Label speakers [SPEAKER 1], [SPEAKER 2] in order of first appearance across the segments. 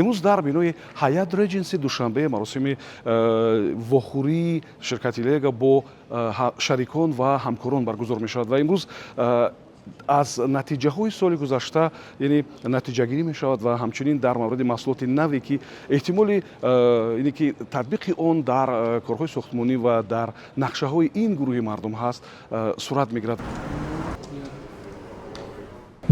[SPEAKER 1] имрӯз дар бинои ҳайат реҷенси душанбе маросими вохӯрии ширкати лега бо шарикон ва ҳамкорон баргузор мешавад ва имрӯз аз натиҷаҳои соли гузашта яъне натиҷагирӣ мешавад ва ҳамчунин дар мавриди маҳсулоти наве ки эҳтимоли ине ки татбиқи он дар корҳои сохтмонӣ ва дар нақшаҳои ин гурӯҳи мардум ҳаст сурат мегирад.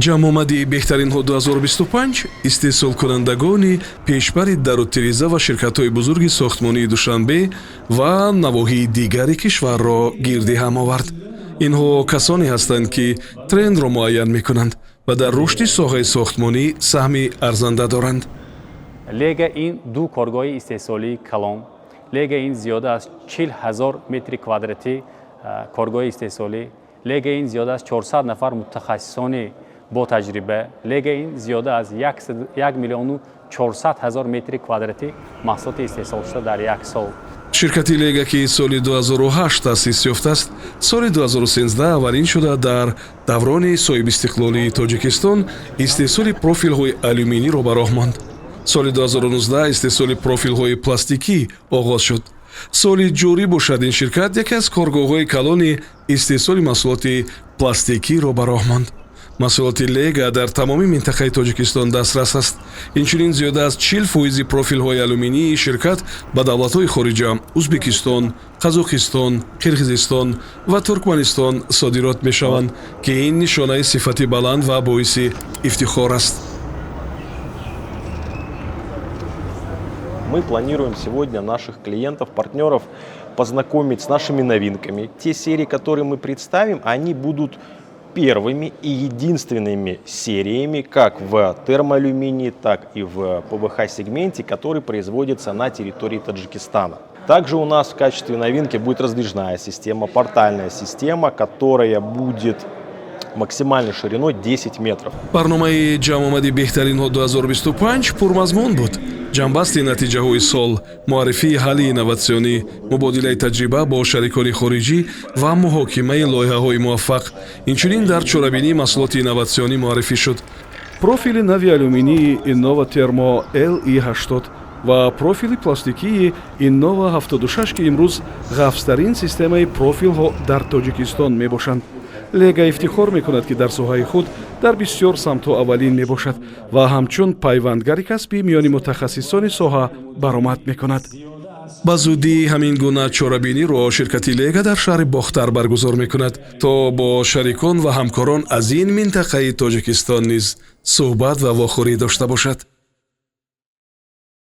[SPEAKER 2] ҷамъомади беҳтаринҳо 2025 истеҳсолкунандагони пешбари дару тиреза ва ширкатҳои бузурги сохтмонии Душанбе ва навоҳии дигари кишварро гирди ҳам овард. инҳо касоне ҳастанд ки трендро муайян мекунанд ва дар рушди соҳаи сохтмонӣ саҳми арзанда доранд.
[SPEAKER 3] лега ин ду коргоҳи истеҳсолии калон, лега ин зиёда аз 40 000 метри квадратӣ коргоҳи истеҳсолӣ, лега ин зиёда аз 400 нафар мутахассисони бо таҷриба, лега ин зиёда аз 1 миллиону 400 000 метри квадратӣ маҳсулоти истеҳсол шуда дар як сол.
[SPEAKER 2] ширкати лега ки соли 2008 таъсис ёфтааст, соли 2013 аввалин шуда дар даврони соҳибистиқлолии Тоҷикистон истеҳсоли профилҳои алюминиро ба роҳ монд. соли 2019 истеҳсоли профилҳои пластикӣ оғоз шуд. соли ҷорӣ бошад ин ширкат яке аз коргоҳҳои калони истеҳсоли маҳсулоти пластикиро ба роҳ монд. маҳсулоти лега дар тамоми минтақаи Тоҷикистон дастрас аст. инчунин зиёда аз 40% профилҳои алюминии ширкат ба давлатҳои хориҷа Узбекистон, Қазоқистон, Қирғизистон ва Туркманистон содирот мешаванд ки ин нишонаи сифати баланд ва боиси ифтихор аст.
[SPEAKER 4] Мы планируем сегодня наших клиентов, партнеров познакомить с нашими новинками. Те серии, которые мы представим, они будут первыми и единственными сериями как в термоалюминии, так и в ПВХ-сегменте, который производится на территории Таджикистана. Также у нас в качестве новинки будет раздвижная система, портальная система, которая будет максимальной шириной 10 метров.
[SPEAKER 2] барномаи ҷамъомади беҳтаринҳо 2025 пурмазмун буд. ҷамъбасти натиҷаҳои сол, муаррифии ҳалли инноватсионӣ, мубодилаи таҷриба бо шарикони хориҷӣ ва муҳокимаи лоиҳаҳои муваффақ. инчунин дар чорабинии маҳсулоти инноватсионӣ муаррифӣ шуд.
[SPEAKER 1] профили нави алюминии Innova Thermo LE80 ва профили пластикии Innova 76 ки имрӯз ғафзтарин системаи профилҳо дар Тоҷикистон мебошанд. лега ифтихор мекунад ки дар соҳаи худ дар бисёр самтҳо аввалин мебошад ва ҳамчун пайвандгари касбӣ миёни мутахассисони соҳа баромад мекунад.
[SPEAKER 2] ба зудӣ ҳамин гуна чорабиниро ширкати лега дар шаҳри Бохтар баргузор мекунад, то бо шарикон ва ҳамкорон аз ин минтақаи Тоҷикистон низ суҳбат ва вохӯрӣ дошта бошад.